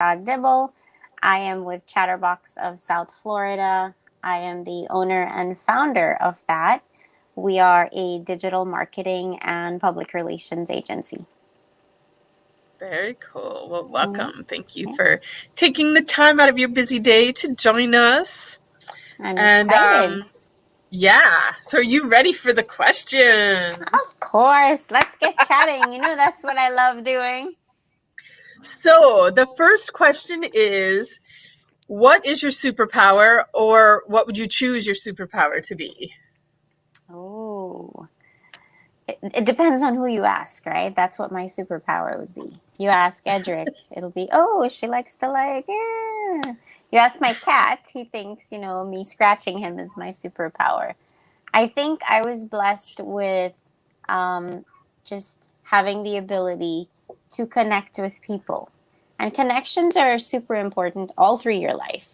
Persad-Dibble. I am with Chatterbox of South Florida. I am the owner and founder of that. We are a digital marketing and public relations agency. Very cool. Well, Yeah, welcome. Thank you for taking the time out of your busy day to join us. I'm And excited. yeah, so are you ready for the questions? Of course. Let's get chatting. That's what I love doing. So the first question is, what is your superpower, or what would you choose your superpower to be? Oh, it depends on who you ask, right? That's what my superpower would be. You ask Edric, it'll be, oh, she likes to yeah. You ask my cat, he thinks, me scratching him is my superpower. I think I was blessed with um, just having the ability to connect with people. And connections are super important all through your life.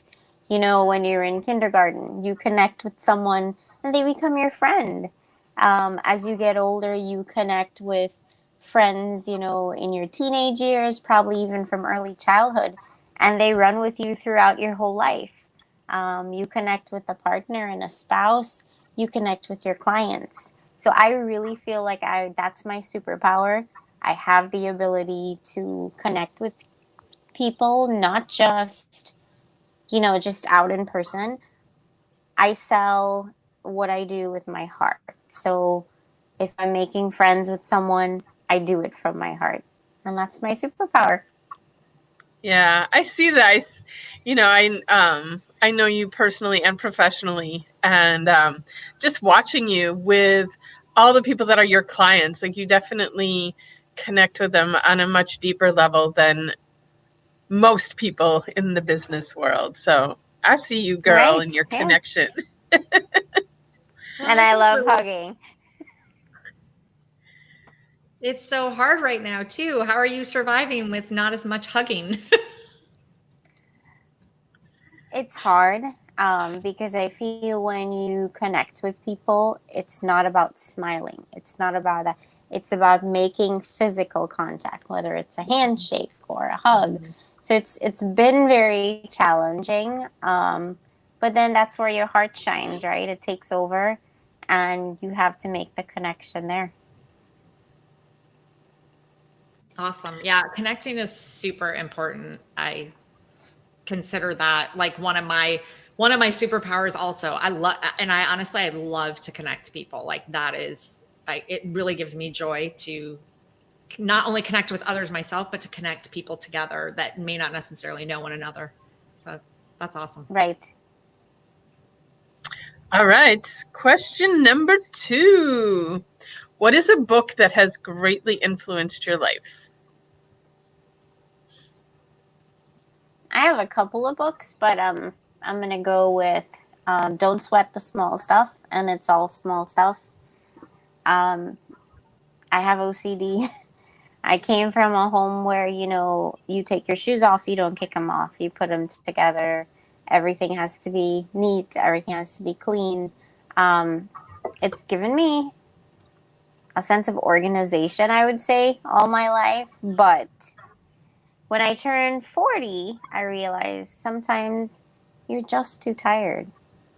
When you're in kindergarten, you connect with someone and they become your friend. As you get older, you connect with friends, in your teenage years, probably even from early childhood, and they run with you throughout your whole life. You connect with a partner and a spouse, you connect with your clients. So I really feel like that's my superpower. I have the ability to connect with people, not just out in person. I sell what I do with my heart. So if I'm making friends with someone, I do it from my heart. And that's my superpower. Yeah, I see that. I know you personally and professionally, and just watching you with all the people that are your clients, like you definitely connect with them on a much deeper level than most people in the business world. So I see you, girl, Right? and your Yeah. connection. And I love hugging. It's so hard right now, too. How are you surviving with not as much hugging? It's hard because I feel when you connect with people, it's not about smiling. It's not about that. It's about making physical contact, whether it's a handshake or a hug. So it's been very challenging. But then that's where your heart shines, right? It takes over, and you have to make the connection there. Awesome. Yeah, connecting is super important. I consider that like one of my superpowers also. I honestly I love to connect people. Like that is it really gives me joy to not only connect with others myself, but to connect people together that may not necessarily know one another. So that's awesome. Right. All right, question number 2. What is a book that has greatly influenced your life? I have a couple of books, but I'm gonna go with "Don't Sweat the Small Stuff," and it's all small stuff. Um, I have OCD. I came from a home where you take your shoes off, you don't kick them off, you put them together. Everything has to be neat. Everything has to be clean. It's given me a sense of organization, I would say, all my life. But when I turned 40, I realized sometimes you're just too tired.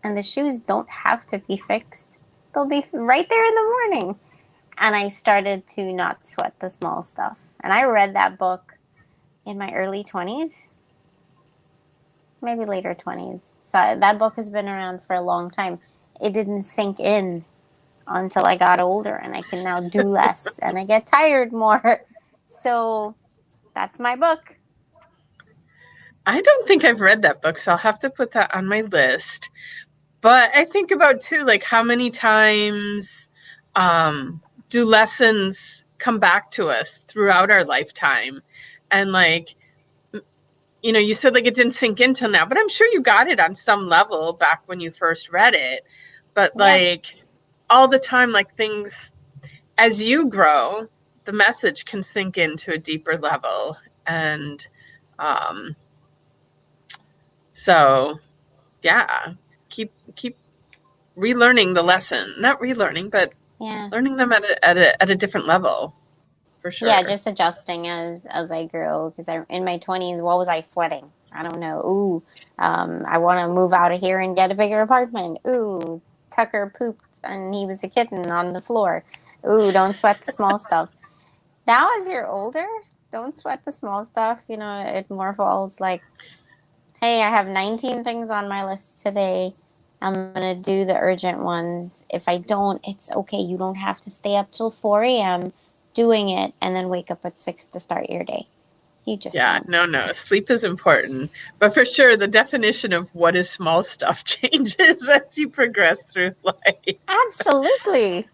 And the shoes don't have to be fixed, they'll be right there in the morning. And I started to not sweat the small stuff. And I read that book in my early 20s, maybe later 20s. So that book has been around for a long time. It didn't sink in until I got older, and I can now do less and I get tired more. So that's my book. I don't think I've read that book, so I'll have to put that on my list. But I think about too, like how many times do lessons come back to us throughout our lifetime? And like, you said like it didn't sink in till now, but I'm sure you got it on some level back when you first read it. But Yeah. like all the time, like things, as you grow, the message can sink into a deeper level. And um, so, yeah, keep relearning the lesson, not relearning, but Yeah. learning them at a different level, for sure. Yeah, just adjusting as I grow. Because in my 20s, what was I sweating? I don't know. Ooh, I want to move out of here and get a bigger apartment. Ooh, Tucker pooped and he was a kitten on the floor. Ooh, don't sweat the small stuff. Now, as you're older, don't sweat the small stuff. You know, it more falls like, hey, I have 19 things on my list today. I'm going to do the urgent ones. If I don't, it's okay. You don't have to stay up till 4 a.m. doing it and then wake up at 6 to start your day. You just don't. No. Sleep is important. But for sure, the definition of what is small stuff changes as you progress through life. Absolutely.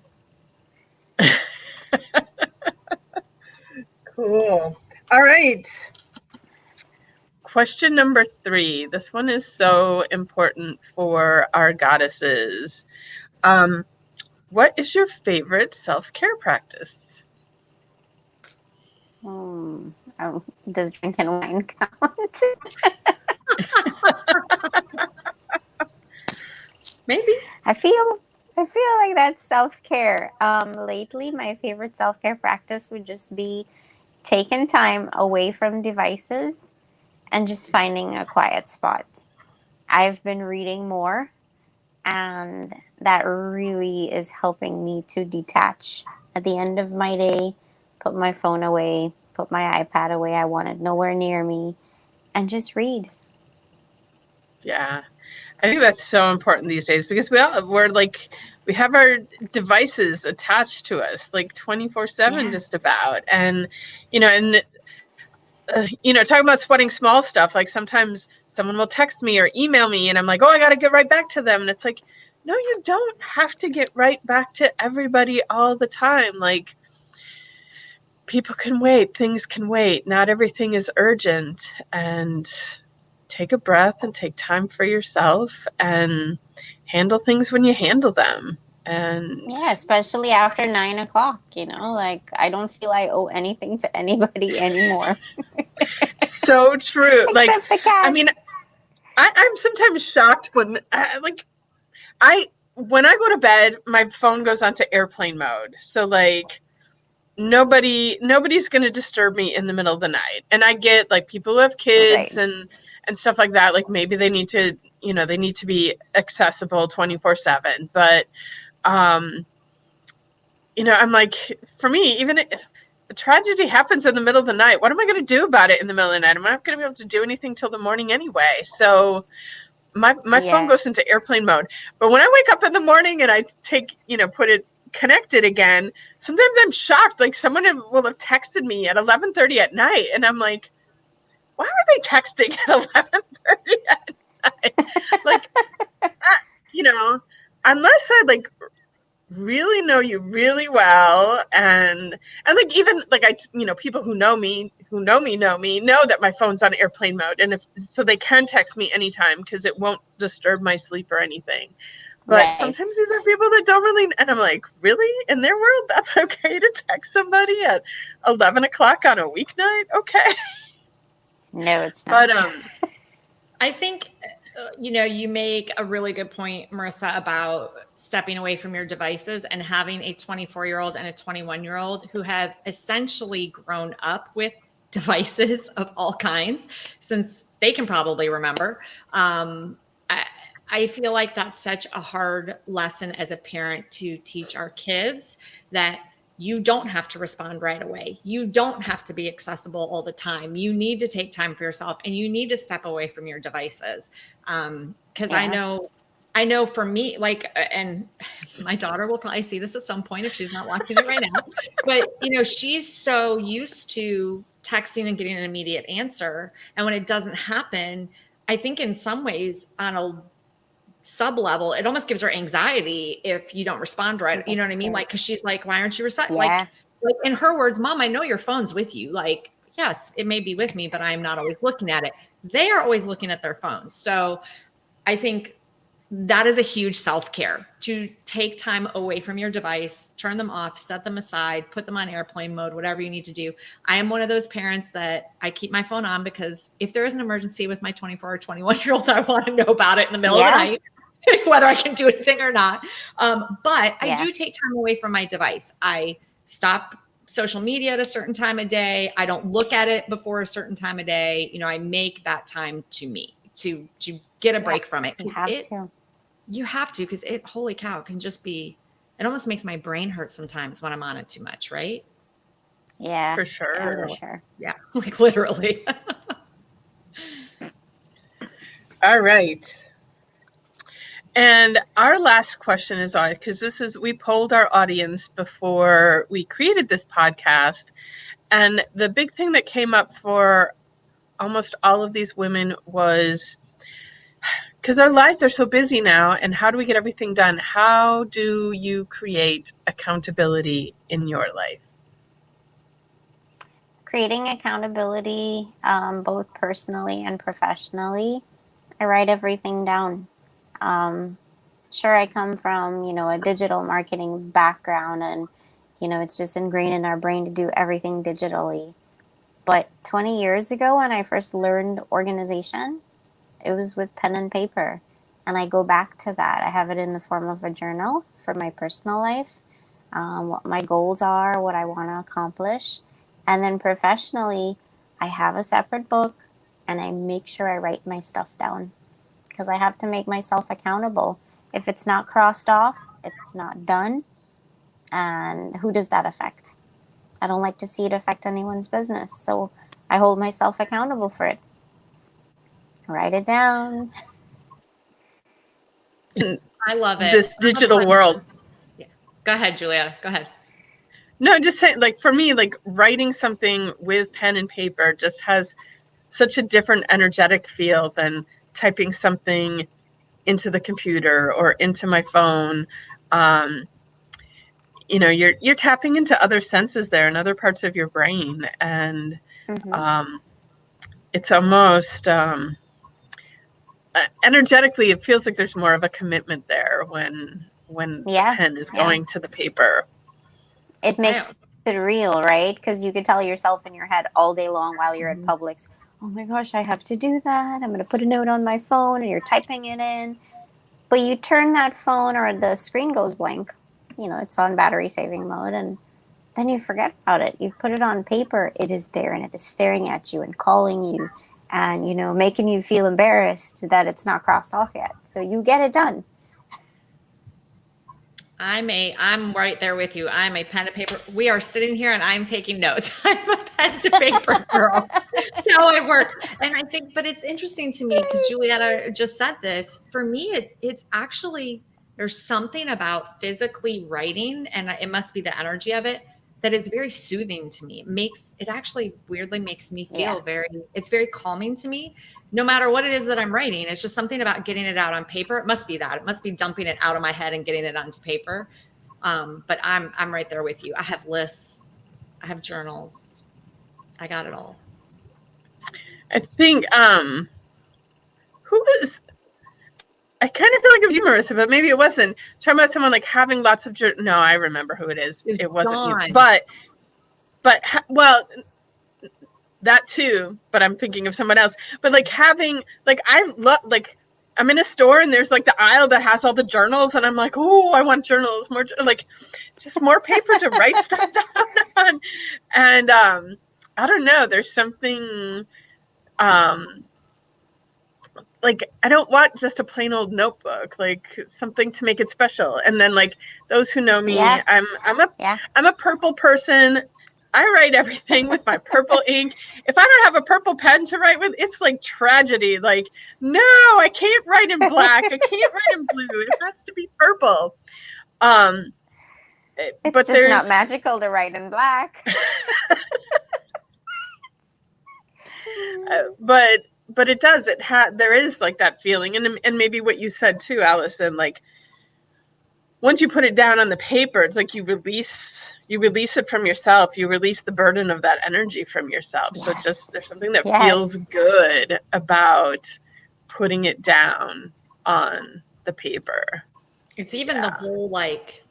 Cool. All right. Question number 3. This one is so important for our goddesses. What is your favorite self-care practice? Does drinking wine count? Maybe. I feel like that's self-care. Lately, my favorite self-care practice would just be taking time away from devices and just finding a quiet spot. I've been reading more, and that really is helping me to detach at the end of my day, put my phone away, put my iPad away. I want it nowhere near me, and just read. Yeah. I think that's so important these days because we have our devices attached to us like 24/7 just about. And, talking about sweating small stuff, like sometimes someone will text me or email me and I'm like, oh, I got to get right back to them. And it's like, no, you don't have to get right back to everybody all the time. Like, people can wait, things can wait. Not everything is urgent. And take a breath and take time for yourself and handle things when you handle them. And yeah, especially after 9 o'clock, like I don't feel I owe anything to anybody anymore. So true. Except the cats. I mean, I'm sometimes shocked when when I go to bed, my phone goes onto airplane mode. So like nobody's going to disturb me in the middle of the night. And I get like people who have kids Right. and stuff like that. Like maybe they need to, they need to be accessible 24/7. But, I'm like, for me, even if the tragedy happens in the middle of the night, what am I going to do about it in the middle of the night? I'm not going to be able to do anything till the morning anyway. So my phone goes into airplane mode. But when I wake up in the morning and I put it connected again, sometimes I'm shocked. Like someone will have texted me at 11:30 at night. And I'm like, why are they texting at 11:30 at night? Like, unless I like really know you really well and like even like people who know me know that my phone's on airplane mode, and so they can text me anytime because it won't disturb my sleep or anything. But Right. sometimes these are people that don't really, and I'm like, really? In their world, that's okay to text somebody at 11 o'clock on a weeknight? Okay. No, it's not. But I think, you make a really good point, Marissa, about stepping away from your devices and having a 24-year-old and a 21-year-old who have essentially grown up with devices of all kinds since they can probably remember. I feel like that's such a hard lesson as a parent to teach our kids, that you don't have to respond right away. You don't have to be accessible all the time. You need to take time for yourself, and you need to step away from your devices. Because I know for me, like, and my daughter will probably see this at some point if she's not watching it right now, but she's so used to texting and getting an immediate answer. And when it doesn't happen, I think in some ways on a sub level, it almost gives her anxiety if you don't respond right. You know what I mean? Like, cause she's like, why aren't you responding? Yeah. Like in her words, Mom, I know your phone's with you. Like, yes, it may be with me, but I'm not always looking at it. They are always looking at their phones. So I think that is a huge self-care, to take time away from your device, turn them off, set them aside, put them on airplane mode, whatever you need to do. I am one of those parents that I keep my phone on because if there is an emergency with my 24 or 21-year-old, I want to know about it in the middle of the night, whether I can do anything or not. But I do take time away from my device. I stop social media at a certain time of day. I don't look at it before a certain time of day. You know, I make that time to me to get a break from it. You have to. You have to, because it, holy cow, can just be, it almost makes my brain hurt sometimes when I'm on it too much, right? Yeah. For sure. Yeah, for sure. Yeah, like literally. All right. And our last question is on, because we polled our audience before we created this podcast. And the big thing that came up for almost all of these women was, because our lives are so busy now, and how do we get everything done? How do you create accountability in your life? Creating accountability, both personally and professionally. I write everything down. Sure, I come from, a digital marketing background, and, it's just ingrained in our brain to do everything digitally. But 20 years ago, when I first learned organization, it was with pen and paper. And I go back to that. I have it in the form of a journal for my personal life, what my goals are, what I want to accomplish. And then professionally, I have a separate book, and I make sure I write my stuff down, because I have to make myself accountable. If it's not crossed off, it's not done. And who does that affect? I don't like to see it affect anyone's business. So I hold myself accountable for it. Write it down. I love it. This digital world. Yeah. Go ahead, Juliana. Go ahead. No, just saying, like, for me, like, writing something with pen and paper just has such a different energetic feel than typing something into the computer or into my phone. You're tapping into other senses there and other parts of your brain, and it's almost energetically, it feels like there's more of a commitment there when the pen is going to the paper. It makes it real, right? Because you could tell yourself in your head all day long while you're at Publix, oh my gosh, I have to do that. I'm going to put a note on my phone, and you're typing it in. But you turn that phone, or the screen goes blank. It's on battery saving mode, and then you forget about it. You put it on paper, it is there, and it is staring at you and calling you, and, making you feel embarrassed that it's not crossed off yet. So you get it done. I'm right there with you. I'm a pen to paper. We are sitting here and I'm taking notes. I'm a pen to paper girl. That's how I work. And I think, but it's interesting to me because Juliana just said this. For me, it's actually, there's something about physically writing, and it must be the energy of it, that is very soothing to me. It actually weirdly makes me feel it's very calming to me. No matter what it is that I'm writing, it's just something about getting it out on paper. It must be that. It must be dumping it out of my head and getting it onto paper. But I'm right there with you. I have lists. I have journals. I got it all. I think, I kind of feel like it was you, Marisa, but maybe it wasn't. Talking about someone like having lots of no, I remember who it is. It wasn't you. But well, that too, but I'm thinking of someone else. But like having, like, I love, like, I'm in a store and there's like the aisle that has all the journals, and I'm like, oh, I want journals, more, like, just more paper to write stuff down on. And I don't know, there's something, like, I don't want just a plain old notebook, like something to make it special. And then, like, those who know me, I'm a purple person. I write everything with my purple ink. If I don't have a purple pen to write with, it's like tragedy. Like, no, I can't write in black. I can't write in blue. It has to be purple. It's just not magical to write in black. But it does. There is like that feeling, and maybe what you said too, Allison. Like, once you put it down on the paper, it's like you release it from yourself. You release the burden of that energy from yourself. Yes. So there's something that feels good about putting it down on the paper. It's even the whole, like,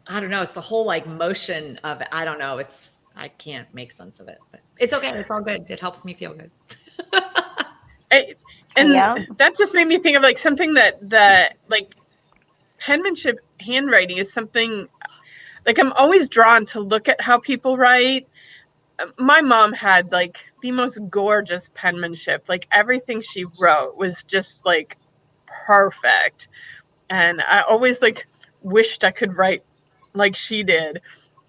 I don't know. It's the whole like motion of it. I don't know. I can't make sense of it, but it's okay. It's all good. It helps me feel good. That just made me think of like something that like penmanship handwriting is something Like, I'm always drawn to look at how people write. My mom had like the most gorgeous penmanship. Like, everything she wrote was just like perfect. And I always like wished I could write like she did.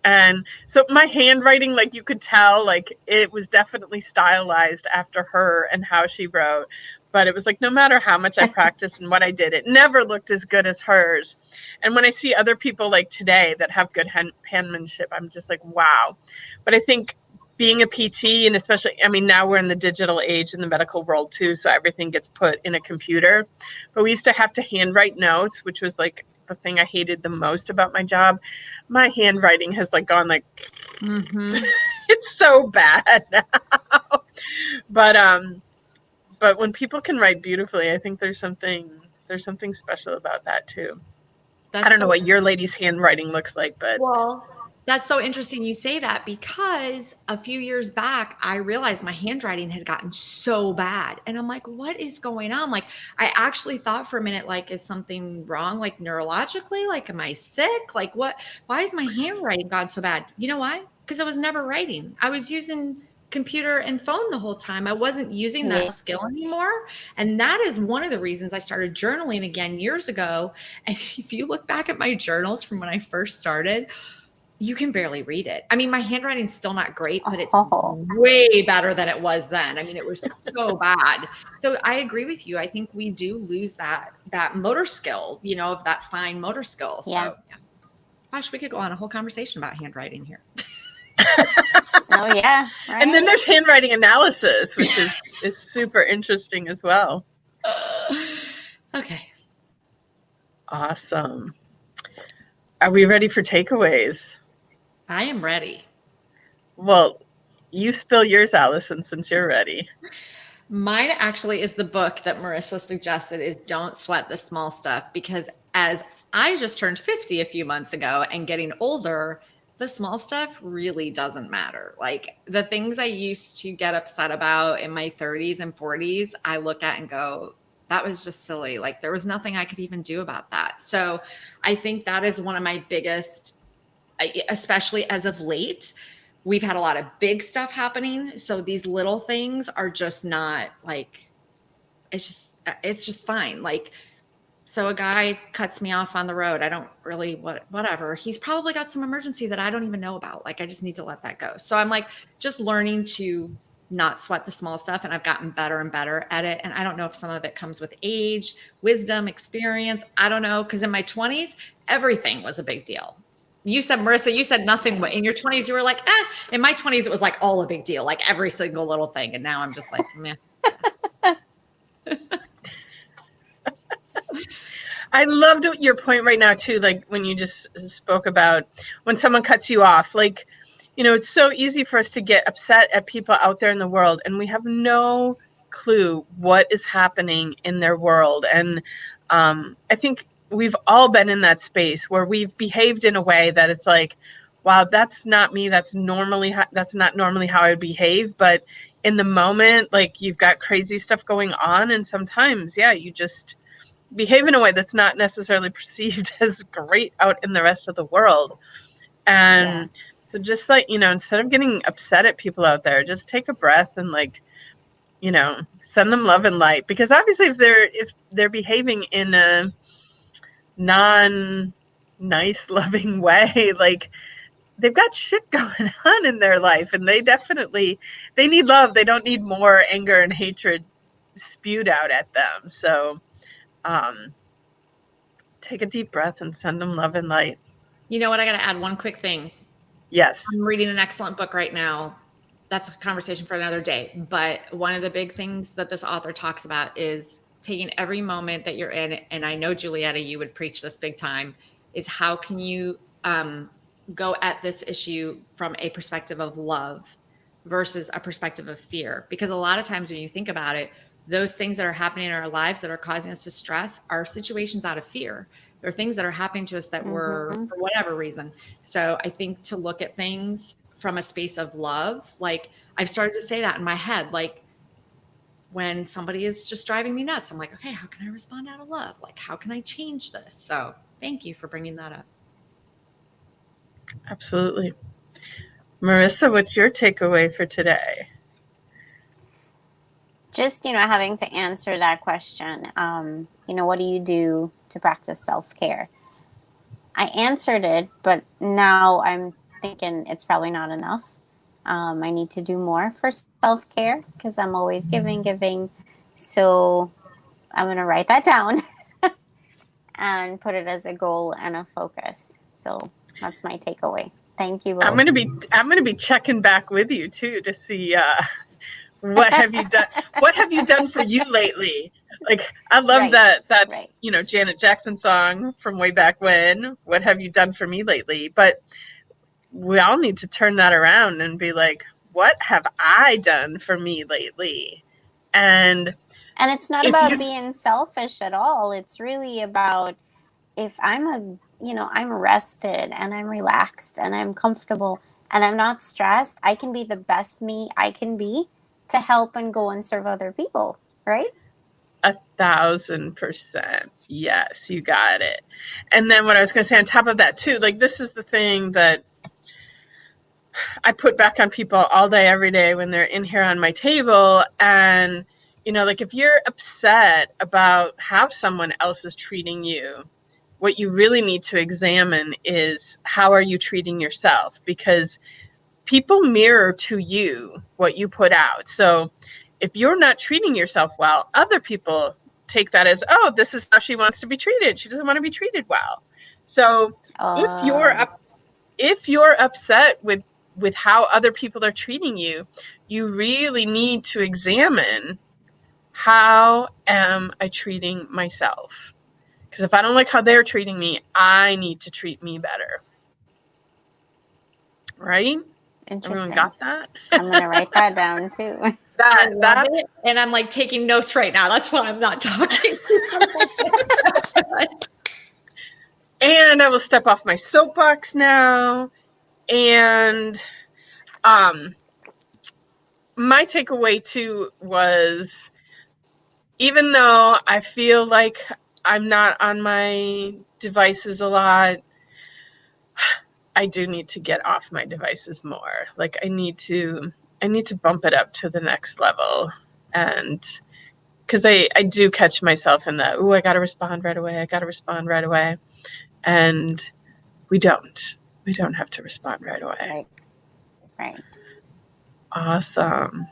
And so my handwriting, like, you could tell, like, it was definitely stylized after her and how she wrote. But it was like, no matter how much I practiced and what I did, it never looked as good as hers. And when I see other people like today that have good penmanship, I'm just like, wow. But I think being a PT, and especially, I mean, now we're in the digital age in the medical world too, so everything gets put in a computer. But we used to have to handwrite notes, which was like the thing I hated the most about my job. My handwriting has like gone like it's so bad now. But when people can write beautifully, I think there's something special about that too. I don't know what your lady's handwriting looks like, but well, that's so interesting you say that, because a few years back, I realized my handwriting had gotten so bad. And I'm like, what is going on? Like, I actually thought for a minute, like, is something wrong, like neurologically? Like, am I sick? Like, what? Why is my handwriting gone so bad? You know why? Because I was never writing. I was using computer and phone the whole time. I wasn't using that skill anymore. And that is one of the reasons I started journaling again years ago. And if you look back at my journals from when I first started, you can barely read it. I mean, my handwriting's still not great, but it's way better than it was then. I mean, it was so bad. So I agree with you. I think we do lose that motor skill, you know, of that fine motor skill. So gosh, we could go on a whole conversation about handwriting here. Oh yeah. Right. And then there's handwriting analysis, which is super interesting as well. Okay. Awesome. Are we ready for takeaways? I am ready. Well, you spill yours, Allison, since you're ready. Mine actually is the book that Marisa suggested, is Don't Sweat the Small Stuff, because as I just turned 50 a few months ago and getting older, the small stuff really doesn't matter. Like, the things I used to get upset about in my 30s and 40s, I look at and go, that was just silly. Like, there was nothing I could even do about that. So I think that is one of my biggest, especially as of late, we've had a lot of big stuff happening. So these little things are just not like, it's just fine. Like, so a guy cuts me off on the road. I don't really, whatever. He's probably got some emergency that I don't even know about. Like, I just need to let that go. So I'm like, just learning to not sweat the small stuff. And I've gotten better and better at it. And I don't know if some of it comes with age, wisdom, experience. I don't know. Because in my 20s, everything was a big deal. You said, Marisa, you said nothing. In your 20s, you were like, In my 20s, it was like all a big deal, like every single little thing. And now I'm just like, meh. I loved your point right now too, like when you just spoke about when someone cuts you off. Like, you know, it's so easy for us to get upset at people out there in the world, and we have no clue what is happening in their world. And I think we've all been in that space where we've behaved in a way that it's like, wow, that's not me. That's not normally how I behave. But in the moment, like, you've got crazy stuff going on, and sometimes, you just behave in a way that's not necessarily perceived as great out in the rest of the world. And so just like, you know, instead of getting upset at people out there, just take a breath and, like, you know, send them love and light. Because obviously if they're behaving in a non-nice, loving way, like, they've got shit going on in their life, and they need love. They don't need more anger and hatred spewed out at them. So take a deep breath and send them love and light. You know what? I got to add one quick thing. Yes. I'm reading an excellent book right now. That's a conversation for another day. But one of the big things that this author talks about is taking every moment that you're in. And I know, Julietta, you would preach this big time, is how can you go at this issue from a perspective of love versus a perspective of fear? Because a lot of times when you think about it, those things that are happening in our lives that are causing us to stress are situations out of fear. There are things that are happening to us that were for whatever reason. So I think to look at things from a space of love, like, I've started to say that in my head, like, when somebody is just driving me nuts, I'm like, okay, how can I respond out of love? Like, how can I change this? So thank you for bringing that up. Absolutely. Marisa, what's your takeaway for today? Just, having to answer that question. What do you do to practice self-care? I answered it, but now I'm thinking it's probably not enough. I need to do more for self-care because I'm always giving. So I'm going to write that down and put it as a goal and a focus. So that's my takeaway. Thank you both. I'm gonna be checking back with you too to see what have you done. What have you done for you lately? Like, I love Right, that. That's right. Janet Jackson song from way back when. What have you done for me lately? But we all need to turn that around and be like, what have I done for me lately? And it's not about being selfish at all. It's really about if I'm rested and I'm relaxed and I'm comfortable and I'm not stressed, I can be the best me I can be to help and go and serve other people, right? 1,000%. Yes, you got it. And then what I was going to say on top of that too, like, this is the thing that I put back on people all day, every day when they're in here on my table. And, like, if you're upset about how someone else is treating you, what you really need to examine is how are you treating yourself? Because people mirror to you what you put out. So if you're not treating yourself well, other people take that as, oh, this is how she wants to be treated. She doesn't want to be treated well. So if you're upset with how other people are treating you, you really need to examine, how am I treating myself? Because if I don't like how they're treating me, I need to treat me better. Right? Everyone got that? I'm going to write that down too. I love it. And I'm like taking notes right now. That's why I'm not talking. And I will step off my soapbox now. And my takeaway too was, even though I feel like I'm not on my devices a lot, I do need to get off my devices more. Like, I need to bump it up to the next level. And because I do catch myself in that, I got to respond right away. And we don't have to respond right away. Right. Awesome.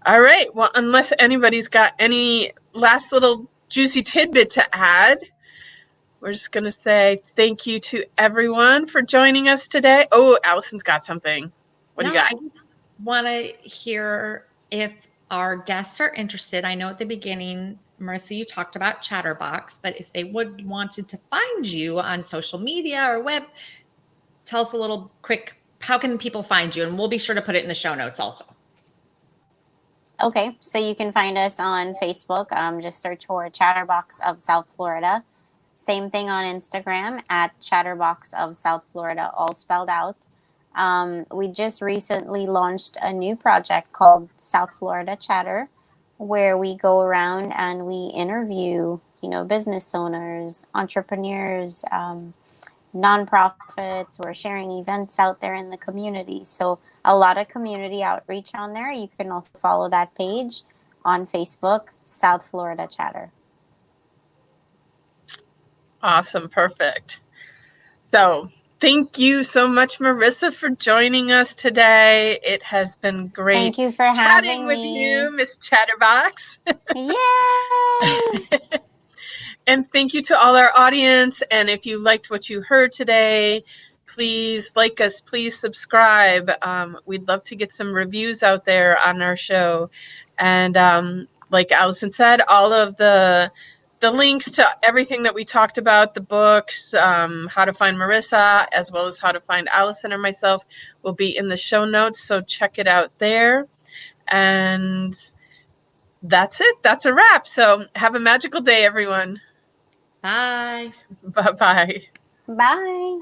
All right. Well, unless anybody's got any last little juicy tidbit to add, we're just going to say thank you to everyone for joining us today. Oh, Allison's got something. What do you got? I want to hear if our guests are interested. I know at the beginning, Marisa, you talked about Chatterbox, but if they wanted to find you on social media or web, tell us a little quick, how can people find you? And we'll be sure to put it in the show notes also. Okay, so you can find us on Facebook. Just search for Chatterbox of South Florida. Same thing on Instagram at Chatterbox of South Florida, all spelled out. We just recently launched a new project called South Florida Chatter, where we go around and we interview, business owners, entrepreneurs, nonprofits. We're sharing events out there in the community. So a lot of community outreach on there. You can also follow that page on Facebook, South Florida Chatter. Awesome. Perfect. So thank you so much, Marisa, for joining us today. It has been great. Thank you for having with you, Miss Chatterbox. Yay! And thank you to all our audience. And if you liked what you heard today, please like us, please subscribe. We'd love to get some reviews out there on our show. And like Allison said, all of the links to everything that we talked about, the books, how to find Marisa, as well as how to find Allison or myself, will be in the show notes. So check it out there. And that's it. That's a wrap. So have a magical day, everyone. Bye. Bye-bye. Bye.